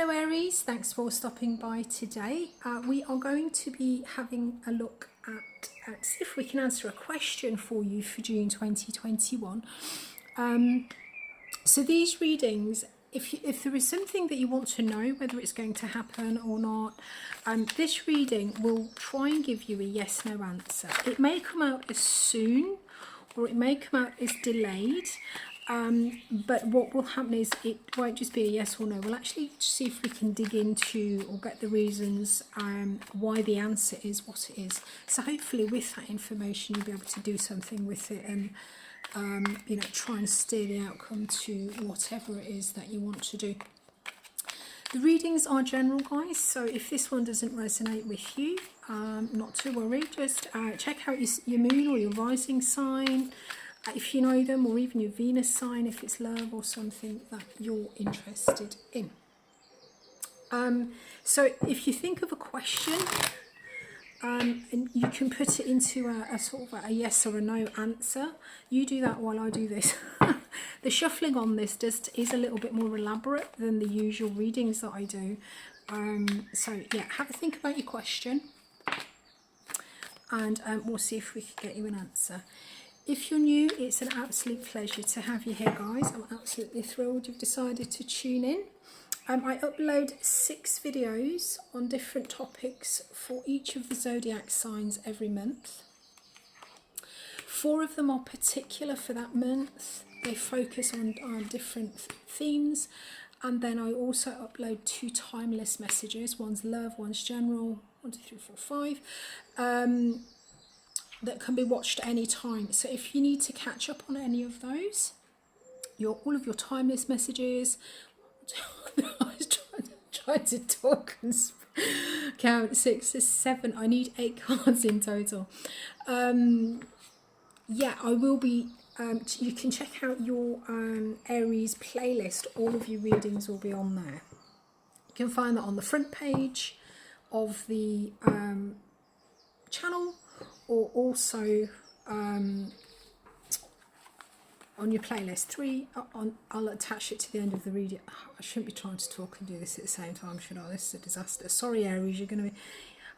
Hello Aries, thanks for stopping by today. We are going to be having a look at see if we can answer a question for you for June 2021. So these readings, if there is something that you want to know whether it's going to happen or not, this reading will try and give you a yes no answer. It may come out as soon or it may come out as delayed. But what will happen is it won't just be a yes or no. We'll actually see if we can dig into or get the reasons why the answer is what it is. So hopefully with that information you'll be able to do something with it and try and steer the outcome to whatever it is that you want to do. The readings are general, guys, so if this one doesn't resonate with you, not to worry. Just check out your moon or your rising sign, if you know them, or even your Venus sign if it's love or something that you're interested in. So if you think of a question, and you can put it into a sort of a yes or a no answer. You do that while I do this. The shuffling on this is a little bit more elaborate than the usual readings that I do. So yeah, have a think about your question, and we'll see if we can get you an answer. If you're new, it's an absolute pleasure to have you here, guys. I'm absolutely thrilled you've decided to tune in. I upload 6 videos on different topics for each of the zodiac signs every month. 4 of them are particular for that month. They focus on different themes. And then I also upload 2 timeless messages. One's love, one's general. 1, 2, 3, 4, 5. That can be watched at any time. So if you need to catch up on any of those, all of your timeless messages. I was trying to talk and count 6 to 7. I need 8 cards in total. Yeah, I will be. You can check out your Aries playlist. All of your readings will be on there. You can find that on the front page of the channel, or also on your playlist. 3 I'll attach it to the end of the reading. I shouldn't be trying to talk and do this at the same time, should I? This is a disaster. Sorry Aries, you're going to be,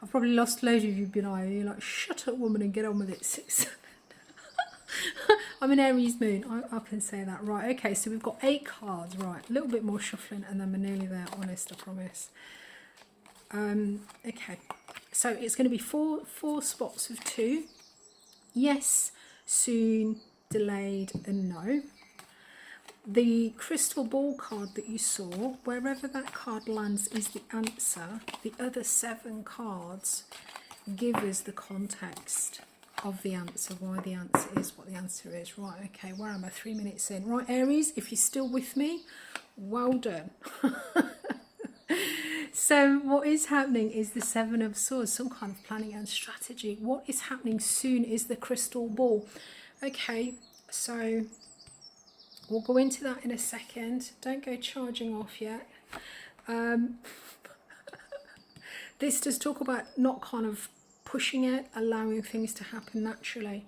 I've probably lost loads of you behind. You're like, shut up woman and get on with it. 6 I'm an Aries moon, I can say that. Right, okay, so we've got 8 cards. Right, a little bit more shuffling and then we're nearly there, honest, I promise. Okay, so it's going to be four spots of 2. Yes, soon, delayed, and no. The crystal ball card that you saw, wherever that card lands is the answer. The other 7 cards give us the context of the answer, why the answer is what the answer is. Right, okay, where am I? 3 minutes in. Right, Aries, if you're still with me, well done. So what is happening is the 7 of Swords, some kind of planning and strategy. What is happening soon is the crystal ball. Okay, so we'll go into that in a second. Don't go charging off yet. This does talk about not kind of pushing it, allowing things to happen naturally.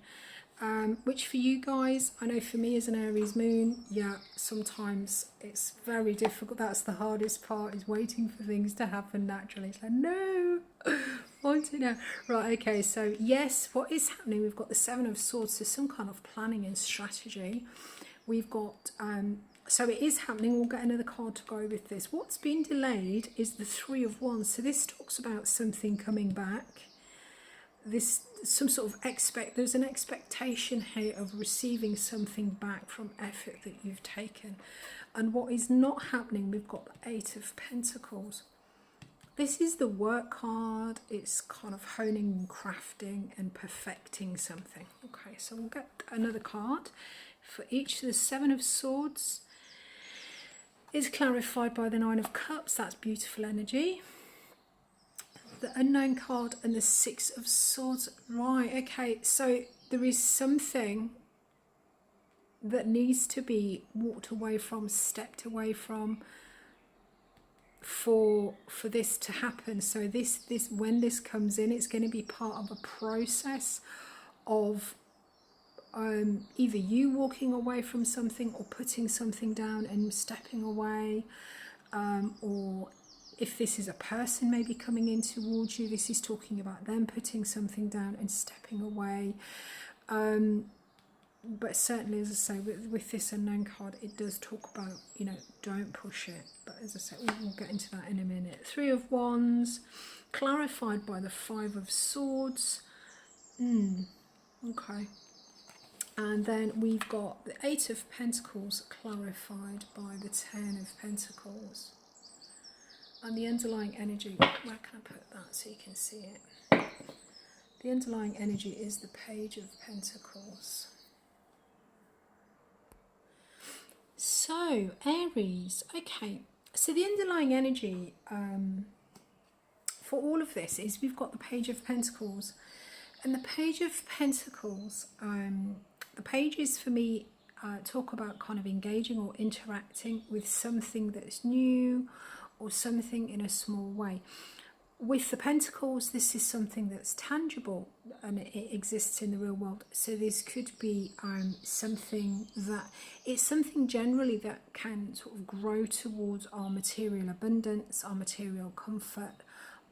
Which for you guys, I know for me as an Aries moon, yeah, sometimes it's very difficult. That's the hardest part, is waiting for things to happen naturally. It's like, no, want it now. Right, okay, so yes, what is happening? We've got the 7 of Swords, so some kind of planning and strategy. We've got, so it is happening. We'll get another card to go with this. What's been delayed is the 3 of Wands. So this talks about something coming back. Some sort of there's an expectation here of receiving something back from effort that you've taken. And what is not happening, we've got the 8 of Pentacles. This is the work card. It's kind of honing and crafting and perfecting something. Okay, so we'll get another card for each. The 7 of Swords is clarified by the 9 of Cups. That's beautiful energy. The unknown card and the 6 of Swords. Right, okay, so there is something that needs to be walked away from, stepped away from, for this to happen. So this when this comes in, it's going to be part of a process of either you walking away from something or putting something down and stepping away, or if this is a person maybe coming in towards you, this is talking about them putting something down and stepping away. But certainly, as I say, with this unknown card, it does talk about, you know, don't push it. But as I say, we'll get into that in a minute. Three of Wands, clarified by the Five of Swords. Okay. And then we've got the Eight of Pentacles, clarified by the Ten of Pentacles. And the underlying energy, where can I put that so you can see it? The underlying energy is the Page of Pentacles. So, Aries, okay. So the underlying energy for all of this is we've got the Page of Pentacles. And the Page of Pentacles, the pages for me talk about kind of engaging or interacting with something that's new or something in a small way. With the Pentacles, this is something that's tangible and it exists in the real world. So this could be something that, it's something generally that can sort of grow towards our material abundance, our material comfort,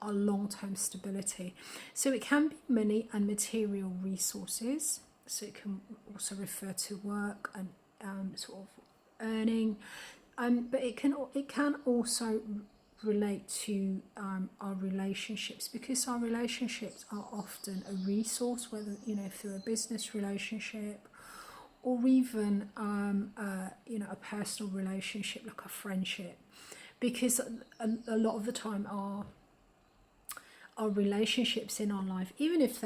our long-term stability. So it can be money and material resources. So it can also refer to work and sort of earning. But it can also relate to our relationships, because our relationships are often a resource, whether, you know, through a business relationship or even you know, a personal relationship like a friendship, because a lot of the time our relationships in our life, even if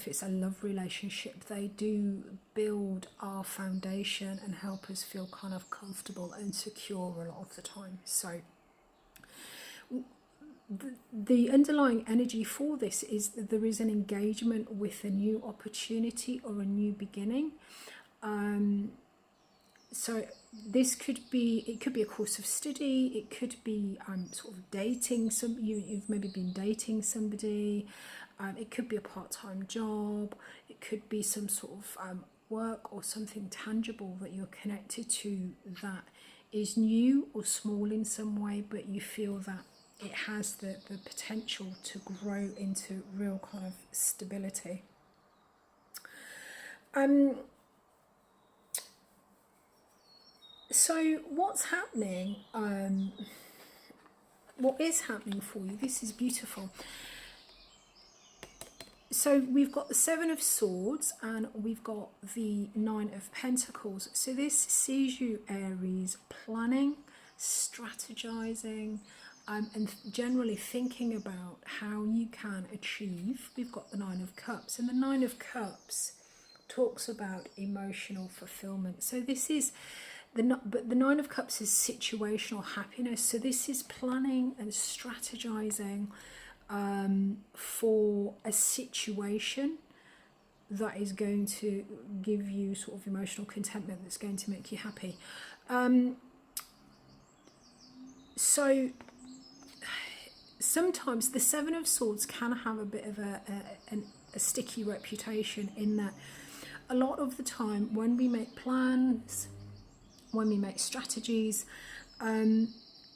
it's a love relationship, they do build our foundation and help us feel kind of comfortable and secure a lot of the time. So the underlying energy for this is that there is an engagement with a new opportunity or a new beginning. So this could be, it could be a course of study, it could be sort of dating you've maybe been dating somebody, it could be a part-time job, it could be some sort of work or something tangible that you're connected to that is new or small in some way, but you feel that it has the potential to grow into real kind of stability. So what's happening, what is happening for you, this is beautiful. So we've got the Seven of Swords and we've got the Nine of Pentacles. So this sees you, Aries, planning, strategizing, and generally thinking about how you can achieve. We've got the Nine of Cups, and the Nine of Cups talks about emotional fulfillment. So this is but the Nine of Cups is situational happiness. So this is planning and strategizing for a situation that is going to give you sort of emotional contentment, that's going to make you happy. So sometimes the Seven of Swords can have a bit of a sticky reputation, in that a lot of the time when we make plans, when we make strategies,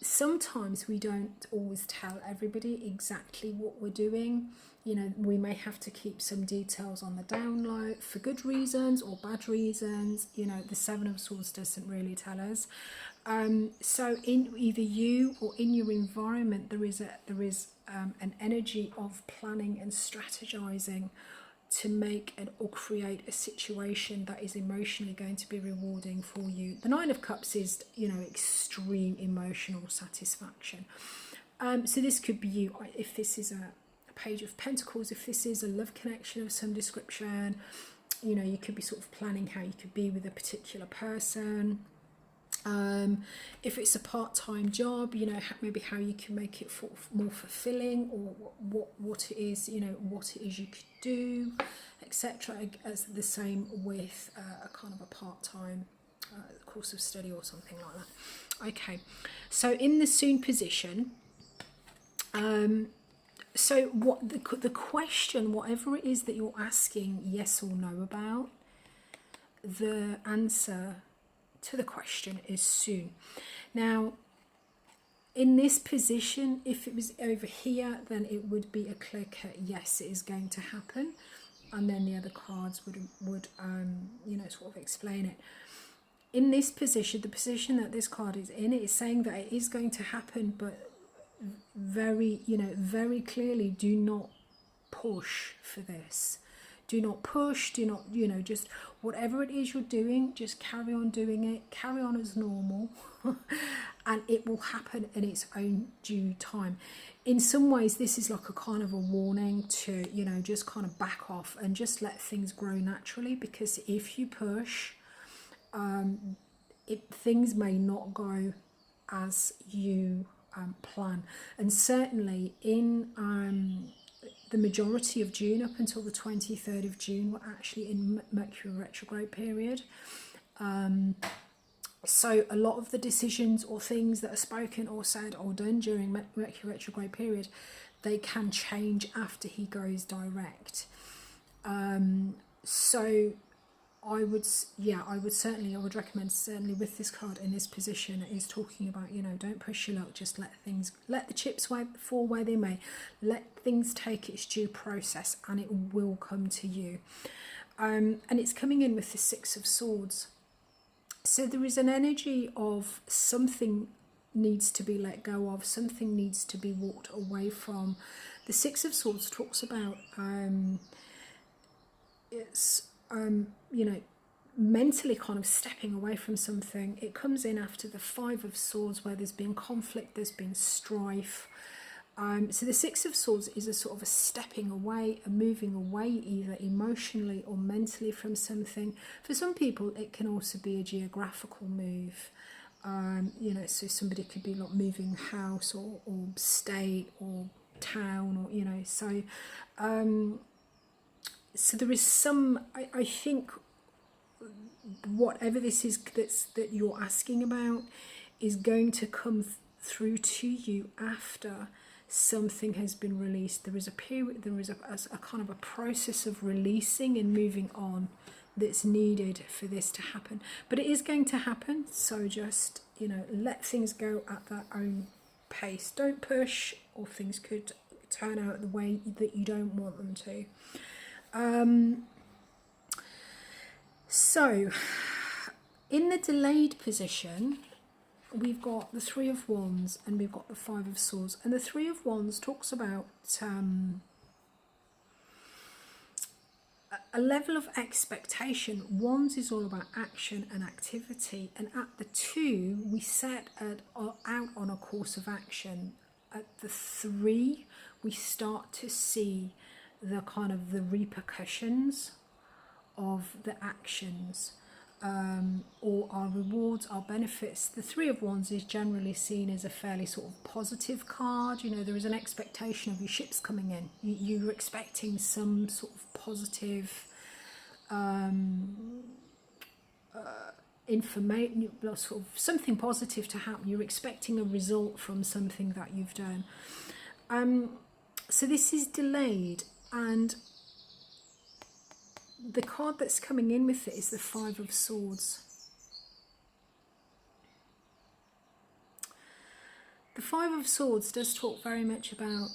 sometimes we don't always tell everybody exactly what we're doing. You know, we may have to keep some details on the down low for good reasons or bad reasons. You know, the Seven of Swords doesn't really tell us. So in either you or in your environment, there is an energy of planning and strategizing to make or create a situation that is emotionally going to be rewarding for you. The Nine of Cups is, you know, extreme emotional satisfaction. So this could be you. If this is a Page of Pentacles, if this is a love connection of some description, you know, you could be sort of planning how you could be with a particular person. If it's a part-time job, you know, maybe how you can make it more fulfilling, or what it is, you know, what it is you could do, etc. As the same with a kind of a part-time course of study or something like that. Okay, so in the soon position, so what the question, whatever it is that you're asking yes or no about, the answer to the question is soon. Now, In this position, if it was over here, then it would be a clear-cut yes, it is going to happen, and then the other cards would you know, sort of explain it. In this position, the position that this card is in, it is saying that it is going to happen, but very, you know, very clearly, do not push for this. Do not push, do not, you know, just whatever it is you're doing, just carry on doing it, carry on as normal, and it will happen in its own due time. In some ways, this is like a kind of a warning to, you know, just kind of back off and just let things grow naturally, because if you push, things may not go as you plan. And certainly in the majority of June, up until the 23rd of June, we're actually in Mercury retrograde period. So a lot of the decisions or things that are spoken or said or done during Mercury retrograde period, they can change after he goes direct. So I would recommend, certainly with this card in this position, it is talking about, you know, don't push your luck, just let the chips fall where they may, let things take its due process, and it will come to you. And it's coming in with the Six of Swords. So there is an energy of something needs to be let go of, something needs to be walked away from. The Six of Swords talks about you know, mentally kind of stepping away from something. It comes in after the Five of Swords, where there's been conflict, there's been strife. So the Six of Swords is a sort of a stepping away, a moving away, either emotionally or mentally from something. For some people, it can also be a geographical move. You know, so somebody could be like moving house or state or town, or, you know, so so there is some, I think, whatever this is that you're asking about is going to come through to you after something has been released. There is a period, there is a kind of a process of releasing and moving on that's needed for this to happen. But it is going to happen, so just, you know, let things go at their own pace. Don't push, or things could turn out the way that you don't want them to. So in the delayed position, we've got the Three of Wands and we've got the Five of Swords. And the Three of Wands talks about a level of expectation. Wands is all about action and activity. And at the Two, we set out on a course of action. At the Three, we start to see the kind of the repercussions of the actions, or our rewards, our benefits. The Three of Wands is generally seen as a fairly sort of positive card. You know, there is an expectation of your ships coming in. You're expecting some sort of positive information, sort of something positive to happen. You're expecting a result from something that you've done. So this is delayed, and the card that's coming in with it is the Five of Swords. The Five of Swords does talk very much about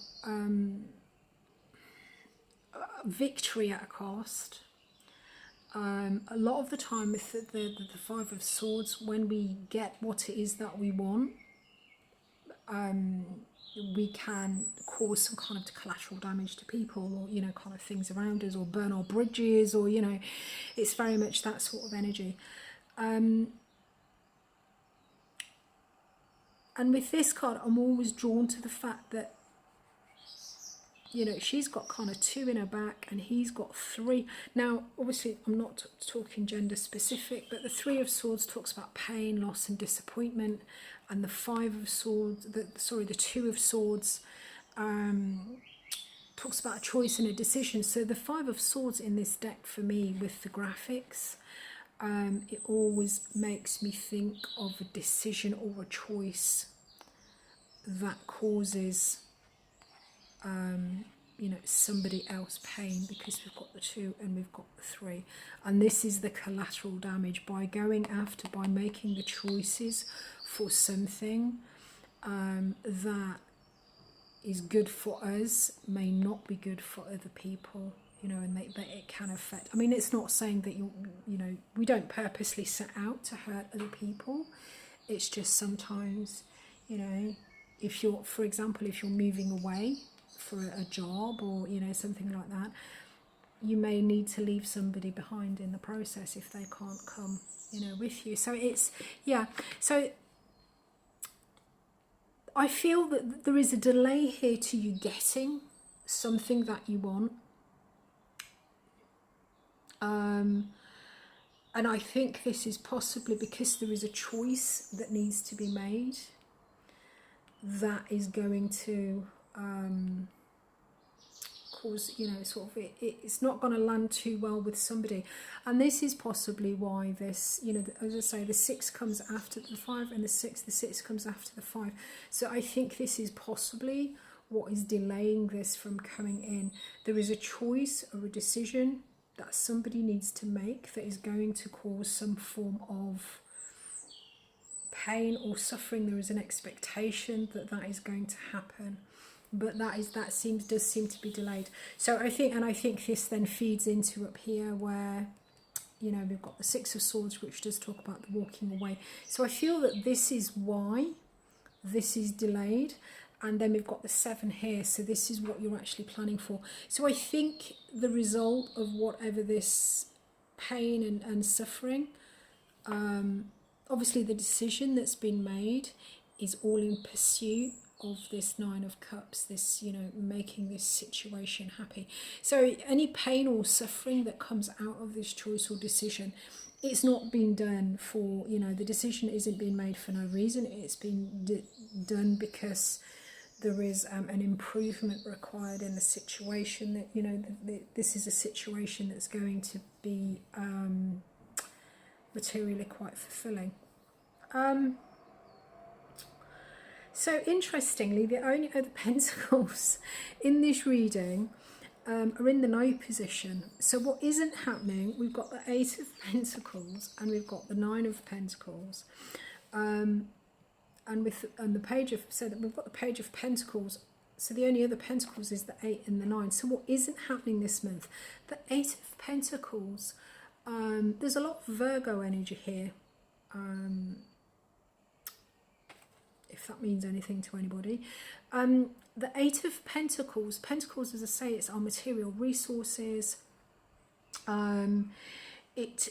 victory at a cost. A lot of the time with the Five of Swords, when we get what it is that we want, we can cause some kind of collateral damage to people, or, you know, kind of things around us, or burn our bridges, or, you know, it's very much that sort of energy. And with this card, I'm always drawn to the fact that, you know, she's got kind of 2 in her back and he's got 3. Now, obviously, I'm not talking gender specific, but the Three of Swords talks about pain, loss and disappointment. And the Five of Swords, the Two of Swords talks about a choice and a decision. So the Five of Swords in this deck, for me, with the graphics, it always makes me think of a decision or a choice that causes you know, somebody else pain, because we've got the 2 and we've got the 3. And this is the collateral damage. By going after, by making the choices for something, that is good for us may not be good for other people, you know, and that it can affect. I mean, it's not saying that you know, we don't purposely set out to hurt other people. It's just sometimes, you know, if you're, for example, if you're moving away for a job or, you know, something like that, you may need to leave somebody behind in the process if they can't come, you know, with you. So it's, yeah, so I feel that there is a delay here to you getting something that you want. And I think this is possibly because there is a choice that needs to be made that is going to cause, you know, sort of, it's not going to land too well with somebody. And this is possibly why this, you know, as I say, the 6 comes after the 5 and the 6 comes after the 5. So I think this is possibly what is delaying this from coming in. There is a choice or a decision that somebody needs to make that is going to cause some form of pain or suffering. There is an expectation that that is going to happen, but does seem to be delayed. So I think this then feeds into up here where, you know, we've got the 6 of Swords, which does talk about the walking away. So I feel that this is why this is delayed. And then we've got the 7 here, so this is what you're actually planning for. So I think the result of whatever this pain and suffering, obviously the decision that's been made is all in pursuit of this 9 of Cups, this, you know, making this situation happy. So any pain or suffering that comes out of this choice or decision, it's not been done for, you know, the decision isn't being made for no reason. It's been done because there is an improvement required in the situation, that, you know, this is a situation that's going to be materially quite fulfilling. So interestingly, the only other pentacles in this reading are in the no position. So what isn't happening, we've got the 8 of Pentacles and we've got the 9 of Pentacles. And the page of, so that we've got the Page of Pentacles, so the only other Pentacles is the 8 and the 9. So what isn't happening this month, the 8 of Pentacles, there's a lot of Virgo energy here, if that means anything to anybody. The 8 of Pentacles, as I say, it's our material resources. It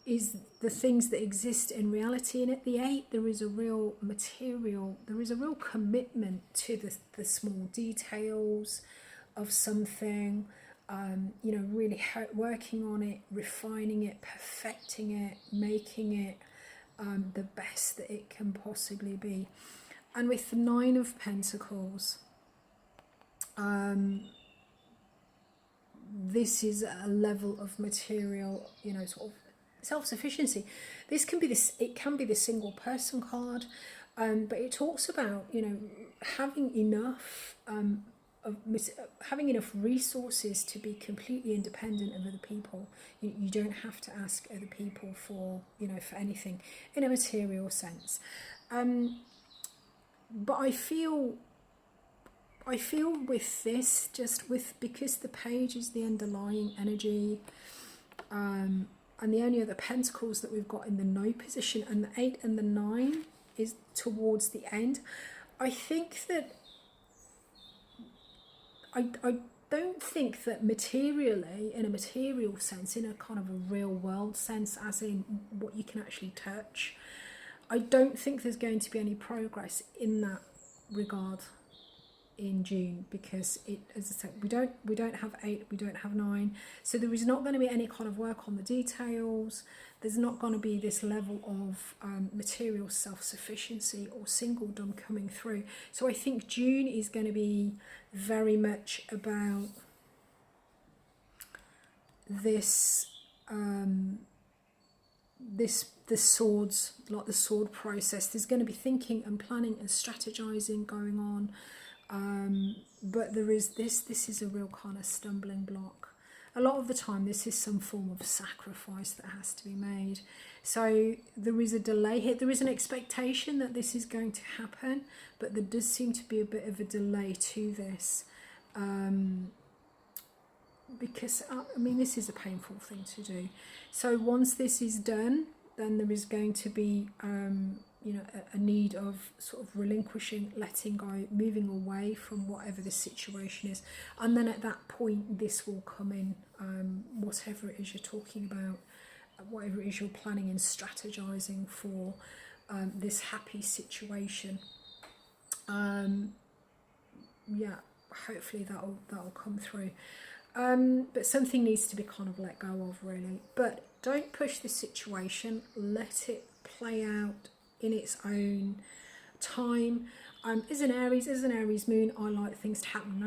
is the things that exist in reality, and at the 8 there is a real material, there is a real commitment to the small details of something, you know, really working on it, refining it, perfecting it, making it the best that it can possibly be. And with the 9 of Pentacles, this is a level of material, you know, sort of self-sufficiency. This can be this, it can be the single person card, but it talks about, you know, having enough having enough resources to be completely independent of other people. You don't have to ask other people for, you know, for anything in a material sense. But I feel with this, just with, because the Page is the underlying energy, and the only other Pentacles that we've got in the no position, and the 8 and the 9 is towards the end. I think that I don't think that materially, in a material sense, in a kind of a real world sense, as in what you can actually touch, I don't think there's going to be any progress in that regard in June, because it, as I said, we don't have 8, we don't have 9, so there is not going to be any kind of work on the details. There's not going to be this level of material self-sufficiency or singledom coming through. So I think June is going to be very much about this the swords, like the sword process. There's going to be thinking and planning and strategizing going on. But there is this is a real kind of stumbling block. a lot of the time this is some form of sacrifice that has to be made. So there is a delay here. There is an expectation that this is going to happen, but there does seem to be a bit of a delay to this. Because, I mean, this is a painful thing to do. So once this is done, then there is going to be, you know, a need of sort of relinquishing, letting go, moving away from whatever the situation is. And then at that point, this will come in, whatever it is you're talking about, whatever it is you're planning and strategizing for, this happy situation. Yeah, hopefully that'll come through. But something needs to be kind of let go of, really. But don't push this situation. Let it play out in its own time. As an Aries moon, I like things to happen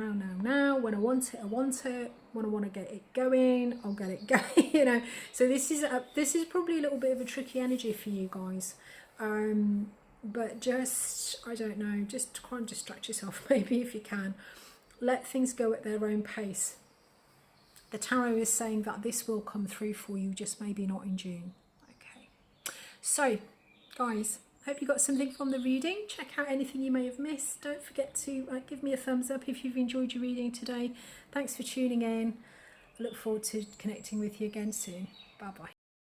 now. When I want it, I want it. When I want to get it going, I'll get it going. You know. So this is probably a little bit of a tricky energy for you guys. But just, I don't know, just try and distract yourself maybe if you can. Let things go at their own pace. The tarot is saying that this will come through for you, just maybe not in June. Okay. So, guys, hope you got something from the reading. Check out anything you may have missed. Don't forget to give me a thumbs up if you've enjoyed your reading today. Thanks for tuning in. I look forward to connecting with you again soon. Bye-bye.